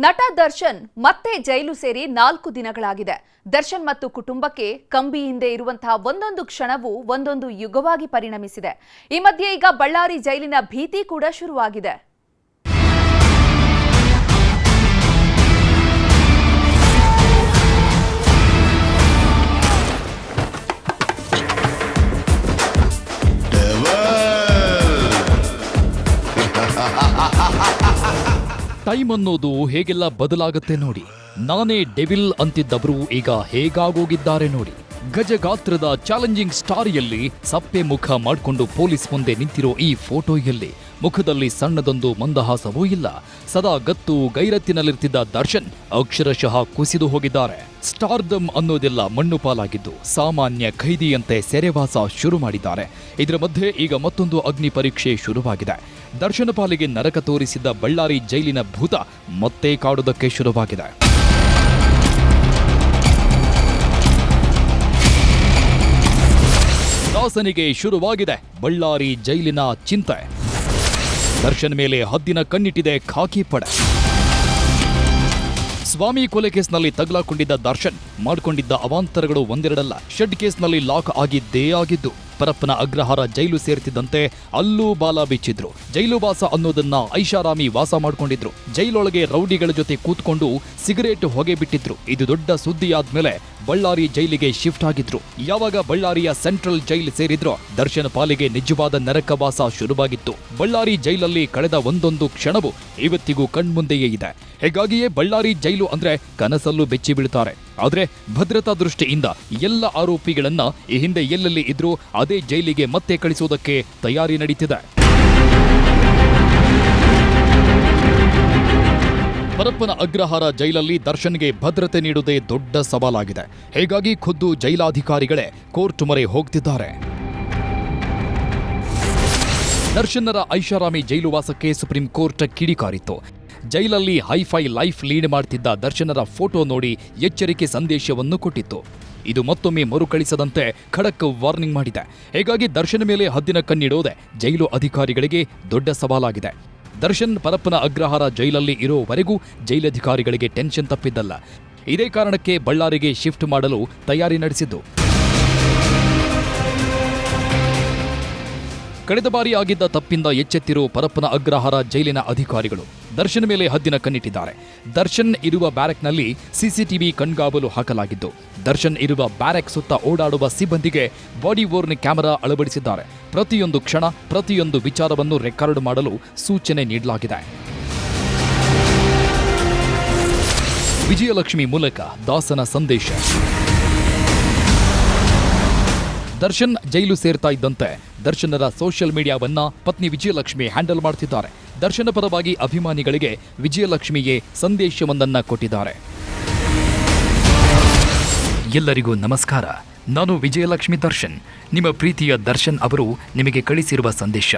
ನಟ ದರ್ಶನ್ ಮತ್ತೆ ಜೈಲು ಸೇರಿ 4 ದಿನಗಳಾಗಿದೆ. ದರ್ಶನ್ ಮತ್ತು ಕುಟುಂಬಕ್ಕೆ ಕಂಬಿ ಹಿಂದೆ ಇರುವಂತಹ ಒಂದೊಂದು ಕ್ಷಣವೂ ಒಂದೊಂದು ಯುಗವಾಗಿ ಪರಿಣಮಿಸಿದೆ. ಈ ಮಧ್ಯೆ ಈಗ ಬಳ್ಳಾರಿ ಜೈಲಿನ ಭೀತಿ ಕೂಡ ಶುರುವಾಗಿದೆ. ಟೈಮ್ ಅನ್ನೋದು ಹೇಗೆಲ್ಲ ಬದಲಾಗುತ್ತೆ ನೋಡಿ. ನಾನೇ ಡೆವಿಲ್ ಅಂತಿದ್ದವರು ಈಗ ಹೇಗಾಗೋಗಿದ್ದಾರೆ ನೋಡಿ. ಗಜಗಾತ್ರದ ಚಾಲೆಂಜಿಂಗ್ ಸ್ಟಾರಿಯಲ್ಲಿ ಸಪ್ಪೆ ಮುಖ ಮಾಡಿಕೊಂಡು ಪೊಲೀಸ್ ಮುಂದೆ ನಿಂತಿರೋ ಈ ಫೋಟೋಯಲ್ಲಿ ಮುಖದಲ್ಲಿ ಸಣ್ಣದೊಂದು ಮಂದಹಾಸವೂ ಇಲ್ಲ. ಸದಾ ಗತ್ತು ಗೈರತ್ತಿನಲ್ಲಿರ್ತಿದ್ದ ದರ್ಶನ್ ಅಕ್ಷರಶಃ ಕುಸಿದು ಹೋಗಿದ್ದಾರೆ. ಸ್ಟಾರ್ಡಮ್ ಅನ್ನೋದೆಲ್ಲ ಮಣ್ಣು ಪಾಲಾಗಿದ್ದು ಸಾಮಾನ್ಯ ಖೈದಿಯಂತೆ ಸೆರೆವಾಸ ಶುರು ಮಾಡಿದ್ದಾರೆ. ಇದರ ಮಧ್ಯೆ ಈಗ ಮತ್ತೊಂದು ಅಗ್ನಿ ಪರೀಕ್ಷೆ ಶುರುವಾಗಿದೆ. ದರ್ಶನ ಪಾಲಿಗೆ ನರಕ ತೋರಿಸಿದ್ದ ಬಳ್ಳಾರಿ ಜೈಲಿನ ಭೂತ ಮತ್ತೆ ಕಾಡುವುದಕ್ಕೆ ಶುರುವಾಗಿದೆ. ದಾಸನಿಗೆ ಶುರುವಾಗಿದೆ ಬಳ್ಳಾರಿ ಜೈಲಿನ ಚಿಂತೆ. ದರ್ಶನ್ ಮೇಲೆ ಹದ್ದಿನ ಕಣ್ಣಿಟ್ಟಿದೆ ಖಾಕಿ ಪಡೆ. ಸ್ವಾಮಿ ಕೊಲೆ ಕೇಸ್ನಲ್ಲಿ ತಗಲಾಕೊಂಡಿದ್ದ ದರ್ಶನ್ ಮಾಡಿಕೊಂಡಿದ್ದ ಅವಾಂತರಗಳು ಒಂದೆರಡಲ್ಲ. ಶೆಡ್ ಕೇಸ್ನಲ್ಲಿ ಲಾಕ್ ಆಗಿದ್ದೇ ಆಗಿದ್ದು. ಪರಪ್ಪನ ಅಗ್ರಹಾರ ಜೈಲು ಸೇರ್ತಿದ್ದಂತೆ ಅಲ್ಲೂ ಬಾಲ ಬಿಚ್ಚಿದ್ರು. ಜೈಲು ವಾಸ ಅನ್ನೋದನ್ನ ಐಷಾರಾಮಿ ವಾಸ ಮಾಡ್ಕೊಂಡಿದ್ರು. ಜೈಲೊಳಗೆ ರೌಡಿಗಳ ಜೊತೆ ಕೂತ್ಕೊಂಡು ಸಿಗರೇಟ್ ಹೊಗೆ ಬಿಟ್ಟಿದ್ರು. ಇದು ದೊಡ್ಡ ಸುದ್ದಿಯಾದ್ಮೇಲೆ ಬಳ್ಳಾರಿ ಜೈಲಿಗೆ ಶಿಫ್ಟ್ ಆಗಿದ್ರು. ಯಾವಾಗ ಬಳ್ಳಾರಿಯ ಸೆಂಟ್ರಲ್ ಜೈಲ್ ಸೇರಿದ್ರೋ ದರ್ಶನ್ ಪಾಲಿಗೆ ನಿಜವಾದ ನರಕವಾಸ ಶುರುವಾಗಿತ್ತು. ಬಳ್ಳಾರಿ ಜೈಲಲ್ಲಿ ಕಳೆದ ಒಂದೊಂದು ಕ್ಷಣವೂ ಇವತ್ತಿಗೂ ಕಣ್ಮುಂದೆಯೇ ಇದೆ. ಹೀಗಾಗಿಯೇ ಬಳ್ಳಾರಿ ಜೈಲು ಅಂದ್ರೆ ಕನಸಲ್ಲೂ ಬೆಚ್ಚಿ ಬೀಳ್ತಾರೆ. ಆದ್ರೆ ಭದ್ರತಾ ದೃಷ್ಟಿಯಿಂದ ಎಲ್ಲ ಆರೋಪಿಗಳನ್ನ ಈ ಹಿಂದೆ ಎಲ್ಲೆಲ್ಲಿ ಇದ್ರೂ ಅದೇ ಜೈಲಿಗೆ ಮತ್ತೆ ಕಳಿಸುವುದಕ್ಕೆ ತಯಾರಿ ನಡೀತಿದೆ. ಪರಪ್ಪನ ಅಗ್ರಹಾರ ಜೈಲಲ್ಲಿ ದರ್ಶನ್ಗೆ ಭದ್ರತೆ ನೀಡುವುದೇ ದೊಡ್ಡ ಸವಾಲಾಗಿದೆ. ಹೀಗಾಗಿ ಖುದ್ದು ಜೈಲಾಧಿಕಾರಿಗಳೇ ಕೋರ್ಟ್ ಮೊರೆ ಹೋಗ್ತಿದ್ದಾರೆ. ದರ್ಶನ್ನರ ಐಷಾರಾಮಿ ಜೈಲು ವಾಸಕ್ಕೆ ಸುಪ್ರೀಂ ಕೋರ್ಟ್ ಕಿಡಿಕಾರಿತ್ತು. ಜೈಲಲ್ಲಿ ಹೈಫೈ ಲೈಫ್ ಲೀಡ್ ಮಾಡ್ತಿದ್ದ ದರ್ಶನರ ಫೋಟೋ ನೋಡಿ ಎಚ್ಚರಿಕೆ ಸಂದೇಶವನ್ನು ಕೊಟ್ಟಿತ್ತು. ಇದು ಮತ್ತೊಮ್ಮೆ ಮರುಕಳಿಸದಂತೆ ಖಡಕ್ ವಾರ್ನಿಂಗ್ ಮಾಡಿದೆ. ಹೀಗಾಗಿ ದರ್ಶನ್ ಮೇಲೆ ಹದ್ದಿನ ಕಣ್ಣಿಡೋದೆ ಜೈಲು ಅಧಿಕಾರಿಗಳಿಗೆ ದೊಡ್ಡ ಸವಾಲಾಗಿದೆ. ದರ್ಶನ್ ಪರಪ್ಪನ ಅಗ್ರಹಾರ ಜೈಲಲ್ಲಿ ಇರೋವರೆಗೂ ಜೈಲಧಿಕಾರಿಗಳಿಗೆ ಟೆನ್ಷನ್ ತಪ್ಪಿದ್ದಲ್ಲ. ಇದೇ ಕಾರಣಕ್ಕೆ ಬಳ್ಳಾರಿಗೆ ಶಿಫ್ಟ್ ಮಾಡಲು ತಯಾರಿ ನಡೆಸಿದ್ದು. ಕಳೆದ ಬಾರಿ ಆಗಿದ್ದ ತಪ್ಪಿಂದ ಎಚ್ಚೆತ್ತಿರೋ ಪರಪ್ಪನ ಅಗ್ರಹಾರ ಜೈಲಿನ ಅಧಿಕಾರಿಗಳು ದರ್ಶನ್ ಮೇಲೆ ಹದ್ದಿನ ಕಣ್ಣಿಟ್ಟಿದ್ದಾರೆ. ದರ್ಶನ್ ಇರುವ ಬ್ಯಾರೆಕ್ನಲ್ಲಿ ಸಿಸಿಟಿವಿ ಕಣ್ಗಾವಲು ಹಾಕಲಾಗಿದ್ದು ದರ್ಶನ್ ಇರುವ ಬ್ಯಾರೆಕ್ ಸುತ್ತ ಓಡಾಡುವ ಸಿಬ್ಬಂದಿಗೆ ಬಾಡಿ ವೋರ್ನ್ ಕ್ಯಾಮೆರಾ ಅಳವಡಿಸಿದ್ದಾರೆ. ಪ್ರತಿಯೊಂದು ಕ್ಷಣ ಪ್ರತಿಯೊಂದು ವಿಚಾರವನ್ನು ರೆಕಾರ್ಡ್ ಮಾಡಲು ಸೂಚನೆ ನೀಡಲಾಗಿದೆ. ವಿಜಯಲಕ್ಷ್ಮಿ ಮೂಲಕ ದಾಸನ ಸಂದೇಶ. ದರ್ಶನ್ ಜೈಲು ಸೇರ್ತಾ ಇದ್ದಂತೆ ದರ್ಶನರ ಸೋಷಿಯಲ್ ಮೀಡಿಯಾವನ್ನ ಪತ್ನಿ ವಿಜಯಲಕ್ಷ್ಮಿ ಹ್ಯಾಂಡಲ್ ಮಾಡ್ತಿದ್ದಾರೆ. ದರ್ಶನ ಪರವಾಗಿ ಅಭಿಮಾನಿಗಳಿಗೆ ವಿಜಯಲಕ್ಷ್ಮಿಯೇ ಸಂದೇಶವೊಂದನ್ನ ಕೊಟ್ಟಿದ್ದಾರೆ. ಎಲ್ಲರಿಗೂ ನಮಸ್ಕಾರ. ನಾನು ವಿಜಯಲಕ್ಷ್ಮಿ ದರ್ಶನ್. ನಿಮ್ಮ ಪ್ರೀತಿಯ ದರ್ಶನ್ ಅವರು ನಿಮಗೆ ಕಳಿಸಿರುವ ಸಂದೇಶ.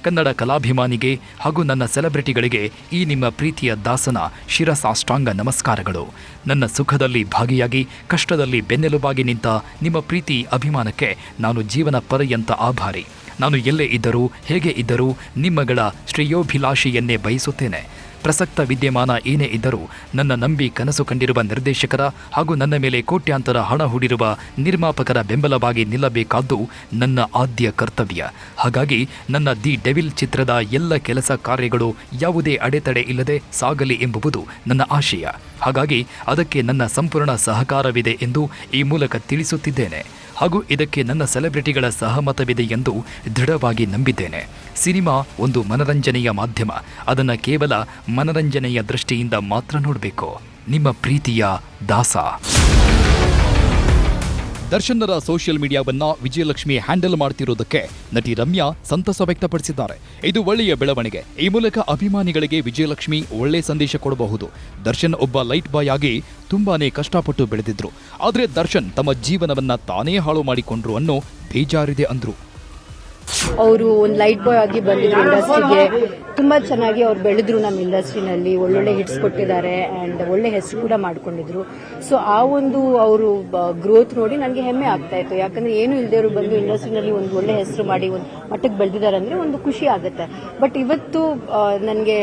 ಕನ್ನಡ ಕಲಾಭಿಮಾನಿಗೆ ಹಾಗೂ ನನ್ನ ಸೆಲೆಬ್ರಿಟಿಗಳಿಗೆ ಈ ನಿಮ್ಮ ಪ್ರೀತಿಯ ದಾಸನ ಶಿರಸಾಷ್ಟಾಂಗ ನಮಸ್ಕಾರಗಳು. ನನ್ನ ಸುಖದಲ್ಲಿ ಭಾಗಿಯಾಗಿ ಕಷ್ಟದಲ್ಲಿ ಬೆನ್ನೆಲುಬಾಗಿ ನಿಂತ ನಿಮ್ಮ ಪ್ರೀತಿ ಅಭಿಮಾನಕ್ಕೆ ನಾನು ಜೀವನ ಪರ್ಯಂತ ಆಭಾರಿ. ನಾನು ಎಲ್ಲೇ ಇದ್ದರೂ ಹೇಗೆ ಇದ್ದರೂ ನಿಮ್ಮಗಳ ಶ್ರೇಯೋಭಿಲಾಷೆಯನ್ನೇ ಬಯಸುತ್ತೇನೆ. ಪ್ರಸಕ್ತ ವಿದ್ಯಮಾನ ಏನೇ ಇದ್ದರೂ ನನ್ನ ನಂಬಿ ಕನಸು ಕಂಡಿರುವ ನಿರ್ದೇಶಕರ ಹಾಗೂ ನನ್ನ ಮೇಲೆ ಕೋಟ್ಯಾಂತರ ಹಣ ಹೂಡಿರುವ ನಿರ್ಮಾಪಕರ ಬೆಂಬಲವಾಗಿ ನಿಲ್ಲಬೇಕಾದ್ದು ನನ್ನ ಆದ್ಯ ಕರ್ತವ್ಯ. ಹಾಗಾಗಿ ನನ್ನ ದಿ ಡೆವಿಲ್ ಚಿತ್ರದ ಎಲ್ಲ ಕೆಲಸ ಕಾರ್ಯಗಳು ಯಾವುದೇ ಅಡೆತಡೆ ಇಲ್ಲದೆ ಸಾಗಲಿ ಎಂಬುದು ನನ್ನ ಆಶಯ. ಹಾಗಾಗಿ ಅದಕ್ಕೆ ನನ್ನ ಸಂಪೂರ್ಣ ಸಹಕಾರವಿದೆ ಎಂದು ಈ ಮೂಲಕ ತಿಳಿಸುತ್ತಿದ್ದೇನೆ. ಹಾಗೂ ಇದಕ್ಕೆ ನನ್ನ ಸೆಲೆಬ್ರಿಟಿಗಳ ಸಹಮತವಿದೆ ಎಂದು ದೃಢವಾಗಿ ನಂಬಿದ್ದೇನೆ. ಸಿನಿಮಾ ಒಂದು ಮನರಂಜನೆಯ ಮಾಧ್ಯಮ. ಅದನ್ನು ಕೇವಲ ಮನರಂಜನೆಯ ದೃಷ್ಟಿಯಿಂದ ಮಾತ್ರ ನೋಡಬೇಕು. ನಿಮ್ಮ ಪ್ರೀತಿಯ ದಾಸ. ದರ್ಶನ್ನರ ಸೋಷಿಯಲ್ ಮೀಡಿಯಾವನ್ನ ವಿಜಯಲಕ್ಷ್ಮಿ ಹ್ಯಾಂಡಲ್ ಮಾಡ್ತಿರೋದಕ್ಕೆ ನಟಿ ರಮ್ಯಾ ಸಂತಸ ವ್ಯಕ್ತಪಡಿಸಿದ್ದಾರೆ. ಇದು ಒಳ್ಳೆಯ ಬೆಳವಣಿಗೆ. ಈ ಮೂಲಕ ಅಭಿಮಾನಿಗಳಿಗೆ ವಿಜಯಲಕ್ಷ್ಮಿ ಒಳ್ಳೆ ಸಂದೇಶ ಕೊಡಬಹುದು. ದರ್ಶನ್ ಒಬ್ಬ ಲೈಟ್ ಬಾಯ್ ಆಗಿ ತುಂಬಾನೇ ಕಷ್ಟಪಟ್ಟು ಬೆಳೆದಿದ್ರು. ಆದರೆ ದರ್ಶನ್ ತಮ್ಮ ಜೀವನವನ್ನ ತಾನೇ ಹಾಳು ಮಾಡಿಕೊಂಡ್ರು ಅನ್ನೋ ಬೇಜಾರಿದೆ ಅಂದ್ರು. ಅವರು ಒಂದು ಲೈಟ್ ಬಾಯ್ ಆಗಿ ಬಂದಿದ್ರು ಇಂಡಸ್ಟ್ರಿಗೆ. ತುಂಬಾ ಚೆನ್ನಾಗಿ ಅವ್ರು ಬೆಳೆದ್ರು ನಮ್ಮ ಇಂಡಸ್ಟ್ರಿನಲ್ಲಿ, ಒಳ್ಳೊಳ್ಳೆ ಹಿಟ್ಸ್ ಕೊಟ್ಟಿದ್ದಾರೆ ಅಂಡ್ ಒಳ್ಳೆ ಹೆಸರು ಕೂಡ ಮಾಡ್ಕೊಂಡಿದ್ರು. ಸೊ ಆ ಒಂದು ಅವರು ಗ್ರೋತ್ ನೋಡಿ ನನಗೆ ಹೆಮ್ಮೆ ಆಗ್ತಾ ಇತ್ತು. ಯಾಕಂದ್ರೆ ಏನು ಇಲ್ದೇವ್ರು ಬಂದು ಇಂಡಸ್ಟ್ರಿನಲ್ಲಿ ಒಂದು ಒಳ್ಳೆ ಹೆಸರು ಮಾಡಿ ಒಂದು ಮಟ್ಟಕ್ಕೆ ಬೆಳೆದಿದ್ದಾರೆ ಅಂದ್ರೆ ಒಂದು ಖುಷಿ ಆಗುತ್ತೆ. ಬಟ್ ಇವತ್ತು ನನಗೆ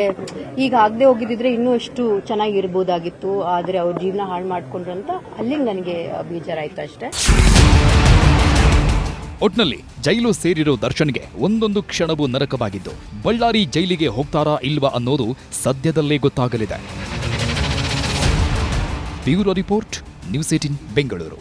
ಈಗ ಆಗದೆ ಹೋಗಿದ್ರೆ ಇನ್ನೂ ಎಷ್ಟು ಚೆನ್ನಾಗಿರ್ಬೋದಾಗಿತ್ತು. ಆದರೆ ಅವ್ರ ಜೀವನ ಹಾಳು ಮಾಡ್ಕೊಂಡ್ರು ಅಂತ ಅಲ್ಲಿಗೆ ನನಗೆ ಬೇಜಾರಾಯ್ತು ಅಷ್ಟೇ. ಒಟ್ನಲ್ಲಿ ಜೈಲು ಸೇರಿರೋ ದರ್ಶನ್ಗೆ ಒಂದೊಂದು ಕ್ಷಣವೂ ನರಕವಾಗಿದ್ದು, ಬಳ್ಳಾರಿ ಜೈಲಿಗೆ ಹೋಗ್ತಾರಾ ಇಲ್ವಾ ಅನ್ನೋದು ಸದ್ಯದಲ್ಲೇ ಗೊತ್ತಾಗಲಿದೆ. Bureau report, news 18 Bengaluru.